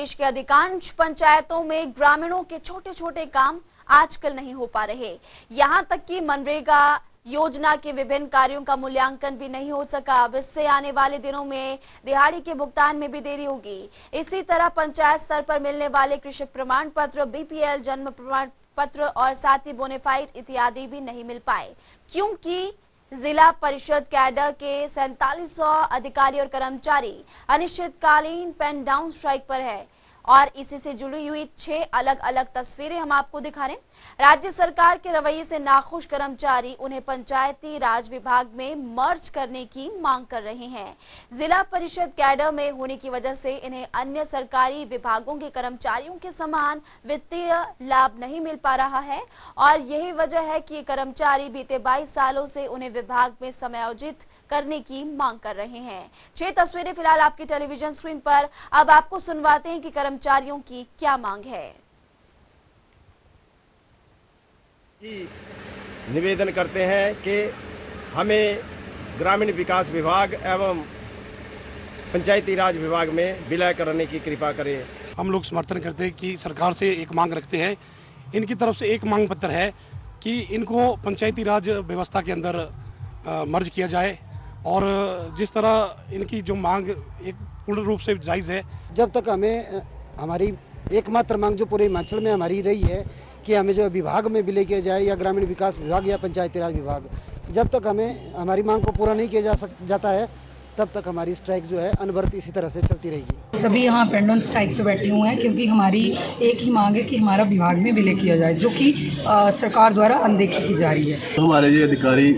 देश के अधिकांश पंचायतों में ग्रामीणों के छोटे छोटे काम आजकल नहीं हो पा रहे। यहां तक कि मनरेगा योजना के विभिन्न कार्यों का मूल्यांकन भी नहीं हो सका। अब इससे आने वाले दिनों में दिहाड़ी के भुगतान में भी देरी होगी। इसी तरह पंचायत स्तर पर मिलने वाले कृषक प्रमाण पत्र, बीपीएल, जन्म प्रमाण पत्र और साथ ही बोनेफाइड इत्यादि भी नहीं मिल पाए, क्योंकि जिला परिषद कैडर के 4700 अधिकारी और कर्मचारी अनिश्चितकालीन पेन डाउन स्ट्राइक पर है। और इसी से जुड़ी हुई 6 अलग अलग तस्वीरें हम आपको दिखा रहे हैं। राज्य सरकार के रवैये से नाखुश कर्मचारी उन्हें पंचायती राज विभाग में मर्ज करने की मांग कर रहे हैं। जिला परिषद कैडर में होने की वजह से इन्हें अन्य सरकारी विभागों के कर्मचारियों के समान वित्तीय लाभ नहीं मिल पा रहा है और यही वजह है कि कर्मचारी बीते 22 सालों से उन्हें विभाग में समायोजित करने की मांग कर रहे हैं। 6 तस्वीरें फिलहाल आपकी टेलीविजन स्क्रीन पर। अब आपको सुनवाते हैं कि कर्मचारियों की क्या मांग है। निवेदन करते हैं कि हमें ग्रामीण विकास विभाग एवं पंचायती राज विभाग में विलय करने की कृपा करें। हम लोग समर्थन करते हैं कि सरकार से एक मांग रखते हैं। इनकी तरफ से एक मांग पत्र है कि इनको पंचायती राज व्यवस्था के अंदर मर्ज किया जाए और जिस तरह इनकी जो मांग एक पूर्ण रूप से जायज़ है। जब तक हमें हमारी एकमात्र मांग जो पूरे हिमाचल में हमारी रही है कि हमें जो विभाग में विलय किया जाए, या ग्रामीण विकास विभाग या पंचायती राज विभाग, जब तक हमें हमारी मांग को पूरा नहीं किया जाता है तब तक हमारी स्ट्राइक जो है अनवरत इसी तरह से चलती रहेगी। सभी यहाँ पेन डाउन स्ट्राइक पे बैठे हुए हैं क्योंकि हमारी एक ही मांग है कि हमारा विभाग में विलय किया जाए, जो कि सरकार द्वारा अनदेखी की जा रही है। तो हमारे ये अधिकारी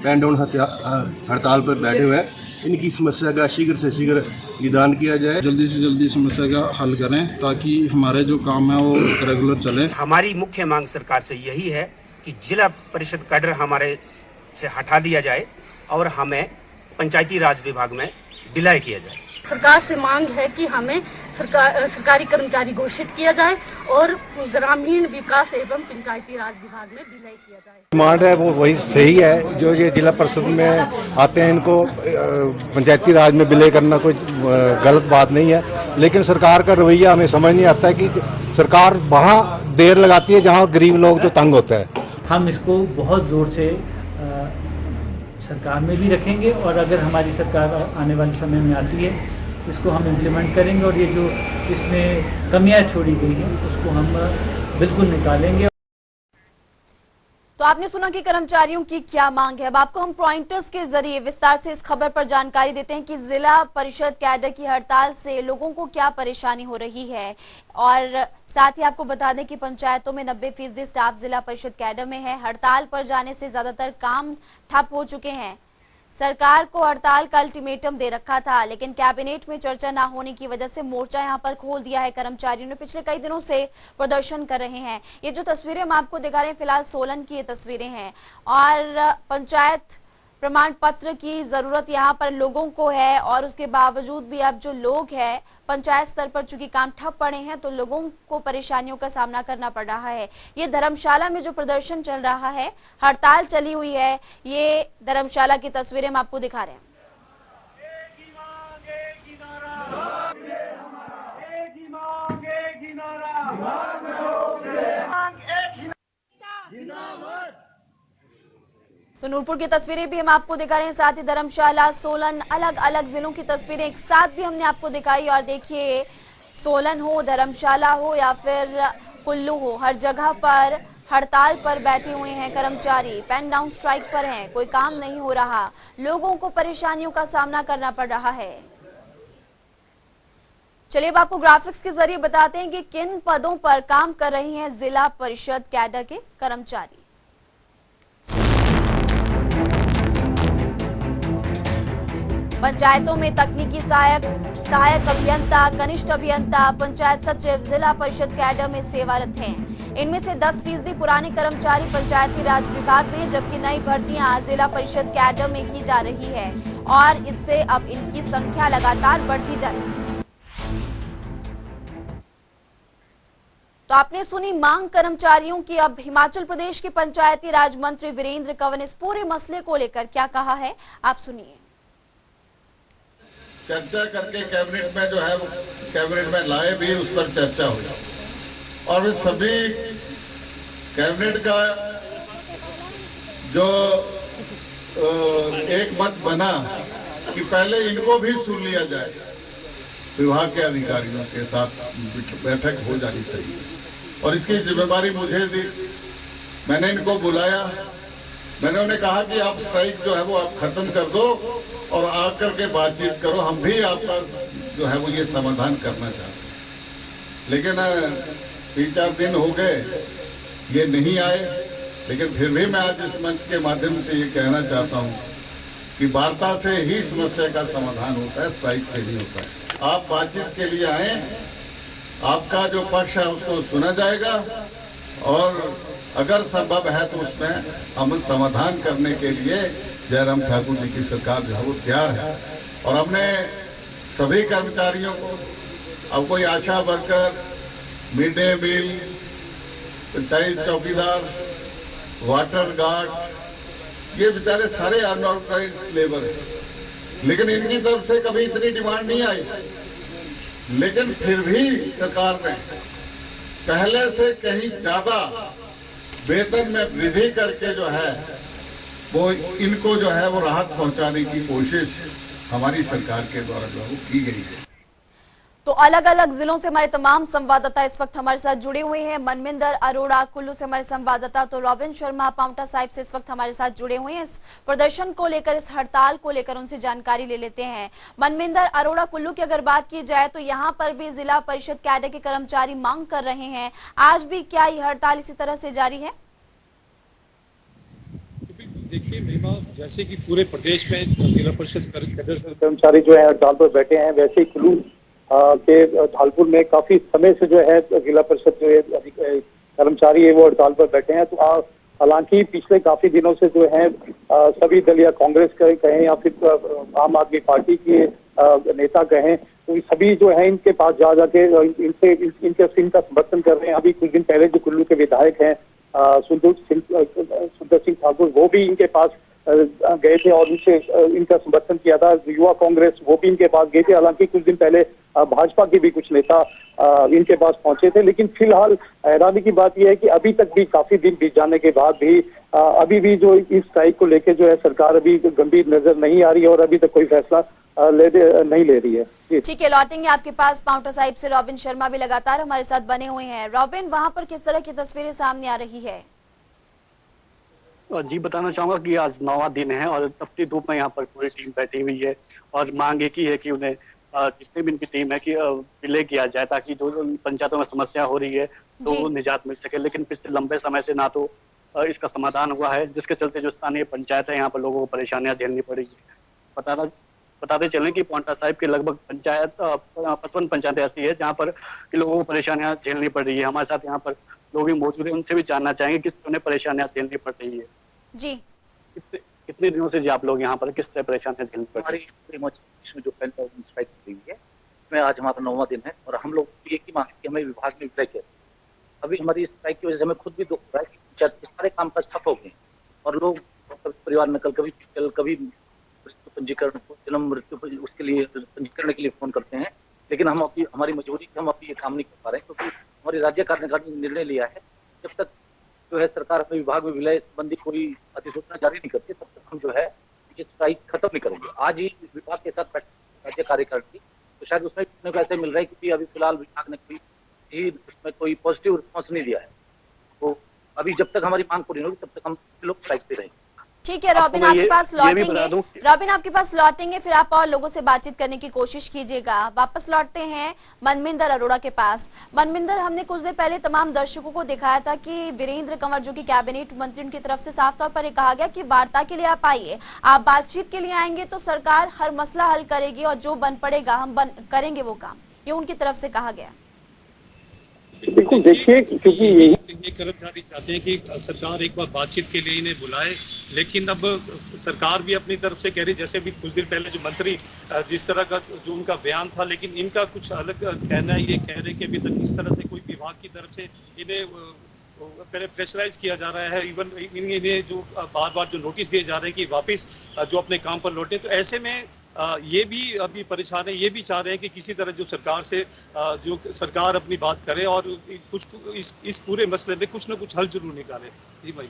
पेन डाउन हड़ताल पर बैठे हुए हैं, इनकी समस्या का शीघ्र से शीघ्र निदान किया जाए, जल्दी से जल्दी समस्या का हल करें ताकि हमारे जो काम है वो रेगुलर चले। हमारी मुख्य मांग सरकार से यही है कि जिला परिषद कैडर हमारे से हटा दिया जाए और हमें पंचायती राज विभाग में विलय किया जाए। सरकार से मांग है कि हमें सरकारी कर्मचारी घोषित किया जाए और ग्रामीण विकास एवं पंचायती राज विभाग में विलय किया जाए। डिमांड है वो वही सही है, जो ये जिला परिषद में आते हैं इनको पंचायती राज में विलय करना कोई गलत बात नहीं है, लेकिन सरकार का रवैया हमें समझ नहीं आता है कि सरकार वहाँ देर लगाती है जहाँ गरीब लोग तो तंग होता है। हम इसको बहुत ज़ोर से सरकार में भी रखेंगे और अगर हमारी सरकार आने वाले समय में आती है इसको हम इम्प्लीमेंट करेंगे और ये जो इसमें कमियां छोड़ी गई हैं उसको हम बिल्कुल निकालेंगे। तो आपने सुना कि कर्मचारियों की क्या मांग है। अब आपको हम पॉइंटर्स के जरिए विस्तार से इस खबर पर जानकारी देते हैं कि जिला परिषद कैडर की हड़ताल से लोगों को क्या परेशानी हो रही है और साथ ही आपको बता दें कि पंचायतों में 90% स्टाफ जिला परिषद कैडर में है। हड़ताल पर जाने से ज्यादातर काम ठप हो चुके हैं। सरकार को हड़ताल का अल्टीमेटम दे रखा था, लेकिन कैबिनेट में चर्चा ना होने की वजह से मोर्चा यहां पर खोल दिया है। कर्मचारियों ने पिछले कई दिनों से प्रदर्शन कर रहे हैं। ये जो तस्वीरें हम आपको दिखा रहे हैं फिलहाल सोलन की ये तस्वीरें हैं और पंचायत प्रमाण पत्र की जरूरत यहाँ पर लोगों को है और उसके बावजूद भी अब जो लोग हैं पंचायत स्तर पर चूंकि काम ठप पड़े हैं तो लोगों को परेशानियों का सामना करना पड़ रहा है। ये धर्मशाला में जो प्रदर्शन चल रहा है, हड़ताल चली हुई है, ये धर्मशाला की तस्वीरें हम आपको दिखा रहे हैं। तो नूरपुर की तस्वीरें भी हम आपको दिखा रहे हैं, साथ ही धर्मशाला, सोलन, अलग अलग जिलों की तस्वीरें एक साथ भी हमने आपको दिखाई। और देखिए सोलन हो, धर्मशाला हो या फिर कुल्लू हो, हर जगह पर हड़ताल पर बैठे हुए हैं कर्मचारी, पेन डाउन स्ट्राइक पर हैं, कोई काम नहीं हो रहा, लोगों को परेशानियों का सामना करना पड़ रहा है। चलिए अब आपको ग्राफिक्स के जरिए बताते हैं कि किन पदों पर काम कर रही हैं जिला परिषद कैडर के कर्मचारी। पंचायतों में तकनीकी सहायक अभियंता, कनिष्ठ अभियंता, पंचायत सचिव जिला परिषद कैडर में सेवारत हैं। इनमें से 10% पुराने कर्मचारी पंचायती राज विभाग में, जबकि नई भर्तियां जिला परिषद कैडर में की जा रही है और इससे अब इनकी संख्या लगातार बढ़ती जा रही है। तो आपने सुनी मांग कर्मचारियों की। अब हिमाचल प्रदेश के पंचायती राज मंत्री वीरेंद्र कंवर ने इस पूरे मसले को लेकर क्या कहा है, आप सुनिए। चर्चा करके कैबिनेट में जो है वो कैबिनेट में लाए भी, उस पर चर्चा हो और सभी कैबिनेट का जो एक मत बना कि पहले इनको भी सुन लिया जाए, विभाग के अधिकारियों के साथ बैठक हो जानी चाहिए और इसकी जिम्मेदारी मुझे दी। मैंने इनको बुलाया, मैंने उन्हें कहा कि आप स्ट्राइक जो है वो आप खत्म कर दो और आकर के बातचीत करो, हम भी आपका जो है वो ये समाधान करना चाहते हैं। लेकिन 3-4 दिन हो गए, ये नहीं आए। लेकिन फिर भी मैं आज इस मंच के माध्यम से ये कहना चाहता हूँ कि वार्ता से ही समस्या का समाधान होता है, स्ट्राइक से नहीं होता है। आप बातचीत के लिए आए, आपका जो पक्ष है उसको सुना जाएगा और अगर संभव है तो उसमें हम समाधान करने के लिए जयराम ठाकुर जी की सरकार जो है वो तैयार है। और हमने सभी कर्मचारियों को, अब कोई ASHA worker, mid day meal, panchayat चौकीदार, वाटर गार्ड, ये बेचारे सारे अनऑर्गेनाइज्ड लेबर है, लेकिन इनकी तरफ से कभी इतनी डिमांड नहीं आई। लेकिन फिर भी सरकार ने पहले से कहीं ज्यादा वेतन में वृद्धि करके जो है वो इनको जो है वो राहत पहुंचाने की कोशिश हमारी सरकार के द्वारा जो है वो की गई है। तो अलग अलग जिलों से हमारे तमाम संवाददाता इस वक्त हमारे साथ जुड़े हुए हैं। मनमिंदर अरोड़ा कुल्लू से हमारे संवाददाता, तो रॉबिन शर्मा पांवटा साहिब से इस वक्त हमारे साथ जुड़े हुए हैं। इस प्रदर्शन को लेकर, इस हड़ताल को लेकर उनसे जानकारी ले लेते हैं। मनमिंदर अरोड़ा, कुल्लू की अगर बात की जाए तो यहाँ पर भी जिला परिषद कैडर के कर्मचारी मांग कर रहे हैं, आज भी क्या ये हड़ताल इसी तरह से जारी है? देखिए महिमा, जैसे कि पूरे प्रदेश में जिला परिषद कर्मचारी जो है हड़ताल पर बैठे हैं, वैसे ही कुल्लू के धालपुर में काफी समय से जो है जिला परिषद जो है कर्मचारी है वो हड़ताल पर बैठे हैं। तो हालांकि पिछले काफी दिनों से जो है सभी दल या कांग्रेस कहें या फिर आम आदमी पार्टी के नेता कहें, तो सभी जो है इनके पास जा जाके इनका समर्थन कर रहे हैं। अभी कुछ दिन पहले जो कुल्लू के विधायक हैं सुंदर सिंह ठाकुर, वो भी इनके पास गए थे और उनसे इनका समर्थन किया था। युवा कांग्रेस वो भी इनके पास गए थे। हालांकि कुछ दिन पहले भाजपा के भी कुछ नेता इनके पास पहुंचे थे। लेकिन फिलहाल हैरानी की बात यह है कि अभी तक भी काफी दिन बीत जाने के बाद भी अभी भी जो इस स्ट्राइक को लेकर जो है सरकार अभी गंभीर नजर नहीं आ रही है और अभी तक कोई फैसला नहीं ले रही है। ठीक है, लौटेंगे आपके पास पांवटा साहिब से। रॉबिन शर्मा भी लगातार हमारे साथ बने हुए हैं। रॉबिन, वहां पर किस तरह की तस्वीरें सामने आ रही है? जी बताना चाहूंगा कि आज 9वां दिन है और तपती धूप में यहाँ पर पूरी टीम बैठी हुई है और मांग एक ही है कि उन्हें जितनी भी इनकी टीम है कि विलय किया जाए ताकि जो पंचायतों में समस्या हो रही है तो निजात मिल सके। लेकिन पिछले लंबे समय से ना तो इसका समाधान हुआ है, जिसके चलते जो स्थानीय पंचायत है यहाँ पर लोगों को परेशानियां झेलनी पड़ी। बताते चलें कि पांवटा साहिब के लगभग 55 पंचायतें ऐसी है जहाँ पर लोगों को परेशानियां झेलनी पड़ रही है। हमारे साथ यहाँ पर लोग भी मौजूद है, उनसे भी जानना चाहेंगे किस तरह उन्हें परेशानियां झेलनी पड़ रही है। जी, कितने दिनों से जी आप लोग यहाँ पर किस तरह परेशानियां झेलनी पड़ रही है? हमारी जो पहले स्ट्राइक हुई है इसमें आज हमारा 9वां दिन है और हम लोग एक ही मांग कि हमें विभाग में विलय किया। अभी हमारी स्ट्राइक की वजह से हमें खुद भी दुख हो रहा है कि सारे काम पर ठप हो गए और लोग परिवार में कभी पंजीकरण, जन्म मृत्यु उसके लिए पंजीकरण के लिए फोन करते हैं। लेकिन हम हमारी मजबूरी हम अभी ये काम नहीं कर पा रहे हैं क्योंकि हमारी राज्य कार्यकारिणी ने निर्णय लिया है जब तक जो है सरकार अपने विभाग में विलय संबंधी कोई अधिसूचना जारी नहीं करती तब तक हम जो है ये स्ट्राइक खत्म नहीं करेंगे। आज ही विभाग के साथ राज्य कार्यकारिणी तो शायद उसमें कितने पैसे मिल रहे हैं क्योंकि अभी फिलहाल विभाग ने उसमें कोई पॉजिटिव रिस्पॉन्स नहीं दिया है। तो अभी जब तक हमारी मांग पूरी नहीं होगी तब तक हम लोग स्ट्राइक पे रहेंगे। ठीक है रॉबिन, आपके पास लौटेंगे। रॉबिन, आपके पास लौटेंगे, फिर आप और लोगों से बातचीत करने की कोशिश कीजिएगा। वापस लौटते हैं मनमिंदर अरोड़ा के पास। मनमिंदर, हमने कुछ देर पहले तमाम दर्शकों को दिखाया था कि वीरेंद्र कंवर जो कि कैबिनेट मंत्री, उनकी तरफ से साफ तौर पर यह कहा गया कि वार्ता के लिए आप आइए, आप बातचीत के लिए आएंगे तो सरकार हर मसला हल करेगी और जो बन पड़ेगा हम करेंगे वो काम, ये उनकी तरफ से कहा गया। बिल्कुल, देखिए क्योंकि ये कर्मचारी चाहते हैं कि सरकार एक बार बातचीत के लिए इन्हें बुलाए, लेकिन अब सरकार भी अपनी तरफ से कह रही, जैसे भी कुछ दिन पहले जो मंत्री जिस तरह का जो उनका बयान था, लेकिन इनका कुछ अलग कहना है। ये कह रहे हैं कि अभी तक इस तरह से कोई विभाग की तरफ से इन्हें पहले प्रेशराइज किया जा रहा है, इवन इन्हें जो बार बार जो नोटिस दिए जा रहे हैं कि वापस जो अपने काम पर लौटे। तो ऐसे में ये भी अभी परेशान है, ये भी चाह रहे हैं कि किसी तरह जो सरकार अपनी बात करे और कुछ इस पूरे मसले में कुछ न कुछ हल जरूर निकाले। जी भाई।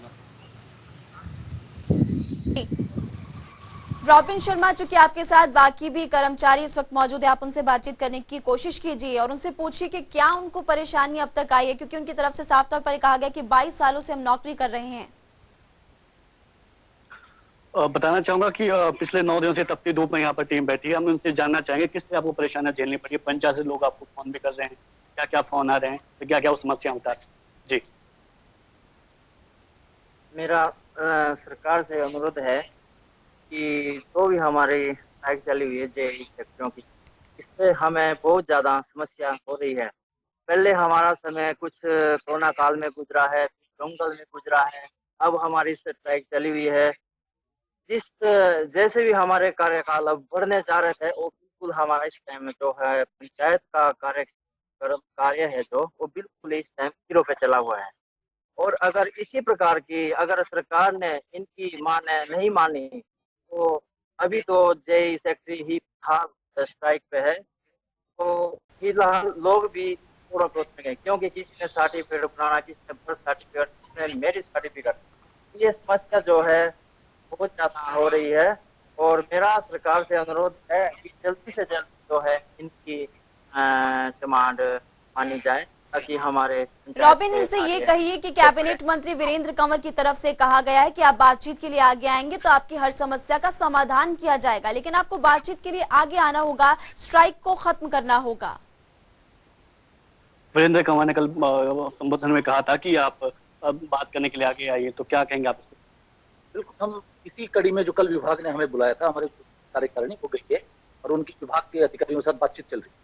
रॉबिन शर्मा, चूंकि आपके साथ बाकी भी कर्मचारी इस वक्त मौजूद है, आप उनसे बातचीत करने की कोशिश कीजिए और उनसे पूछिए कि क्या उनको परेशानी अब तक आई है, क्योंकि उनकी तरफ से साफ तौर पर कहा गया कि 22 सालों से हम नौकरी कर रहे हैं। बताना चाहूंगा कि पिछले 9 दिनों से तपती धूप में यहाँ पर टीम बैठी है। हम उनसे जानना चाहेंगे किस तरह आपको परेशानियां झेलनी पड़ी है। 50 से लोग आपको फोन भी कर रहे हैं, क्या क्या फोन आ रहे हैं, तो क्या क्या समस्या होता है। जी, मेरा सरकार से अनुरोध है कि जो भी हमारी स्ट्राइक चली हुई है जेई सेक्टरों की, इससे हमें बहुत ज़्यादा समस्या हो रही है। पहले हमारा समय कुछ कोरोना काल में गुजरा है, दंगल में गुजरा है, अब हमारी स्ट्राइक चली हुई है। जैसे भी हमारे कार्यकाल अब बढ़ने जा रहे थे, वो बिल्कुल हमारा इस टाइम जो है पंचायत का कार्य है जो वो बिल्कुल इस टाइम जीरो पे चला हुआ है। और अगर इसी प्रकार की अगर सरकार ने इनकी नहीं मानी तो अभी तो जेई सेक्रेटरी ही स्ट्राइक पे है, तो फिलहाल लोग भी पूरा में गए, क्योंकि किसी ने सर्टिफिकेट बनाना, किसी ने बर्थ सर्टिफिकेट, किसी ने मैरिज सर्टिफिकेट। ये समस्या जो है बहुत ज्यादा हो रही है और मेरा सरकार से अनुरोध है कि जल्दी से जल्द जो है इनकी डिमांड मानी जाए, ताकि हमारे। रॉबिन, इनसे ये कहिए कि कैबिनेट मंत्री वीरेंद्र कंवर की तरफ से कहा गया है कि आप बातचीत के लिए आगे आएंगे तो आपकी हर समस्या का समाधान किया जाएगा, लेकिन आपको बातचीत के लिए आगे आना होगा, स्ट्राइक को खत्म करना होगा। वीरेंद्र कंवर ने कल संबोधन में कहा था कि आप बात करने के लिए आगे आइए, तो क्या कहेंगे आप? बिल्कुल, हम इसी कड़ी में जो कल विभाग ने हमें बुलाया था, हमारे कार्यकारिणी हो गई है और उनकी विभाग के अधिकारियों के साथ बातचीत चल रही है।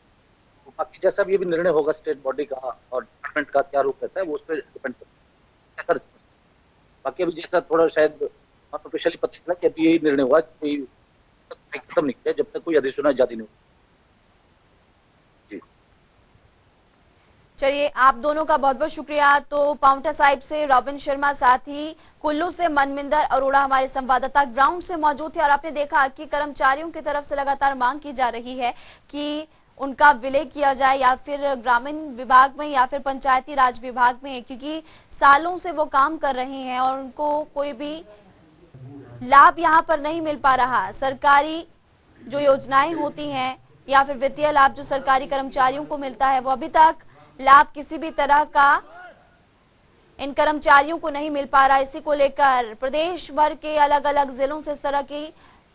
बाकी जैसा भी अभी निर्णय होगा स्टेट बॉडी का और डिपार्टमेंट का क्या रूप रहता है वो उस पर डिपेंड करता है। बाकी अभी जैसा थोड़ा शायद ऑफिशियली पता चला कि अभी यही निर्णय हुआ कि कोई खत्म नहीं किया जब तक कोई अधिसूचना जारी नहीं हुई। चलिए, आप दोनों का बहुत बहुत शुक्रिया। तो पाउंटा साहिब से रॉबिन शर्मा, साथ ही कुल्लू से मनमिंदर अरोड़ा हमारे संवाददाता ग्राउंड से मौजूद थे और आपने देखा कि कर्मचारियों की तरफ से लगातार मांग की जा रही है कि उनका विलय किया जाए, या फिर ग्रामीण विभाग में या फिर पंचायती राज विभाग में, क्योंकि सालों से वो काम कर रहे हैं और उनको कोई भी लाभ यहाँ पर नहीं मिल पा रहा। सरकारी जो योजनाएं होती हैं या फिर वित्तीय लाभ जो सरकारी कर्मचारियों को मिलता है, वो अभी तक लाभ किसी भी तरह का इन कर्मचारियों को नहीं मिल पा रहा। इसी को लेकर प्रदेश भर के अलग अलग जिलों से इस तरह की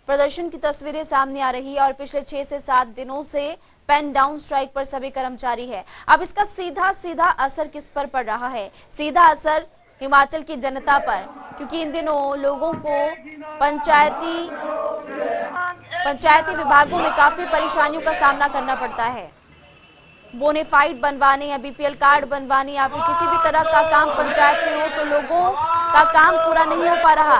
प्रदर्शन की तस्वीरें सामने आ रही है और पिछले 6 से 7 दिनों से पेन डाउन स्ट्राइक पर सभी कर्मचारी है। अब इसका सीधा असर किस पर पड़ रहा है? सीधा असर हिमाचल की जनता पर, क्योंकि इन दिनों लोगों को पंचायती विभागों में काफी परेशानियों का सामना करना पड़ता है। बोनेफाइड बनवाने या बीपीएल कार्ड बनवाने या फिर किसी भी तरह का काम पंचायत में हो तो लोगों का काम पूरा नहीं हो पा रहा।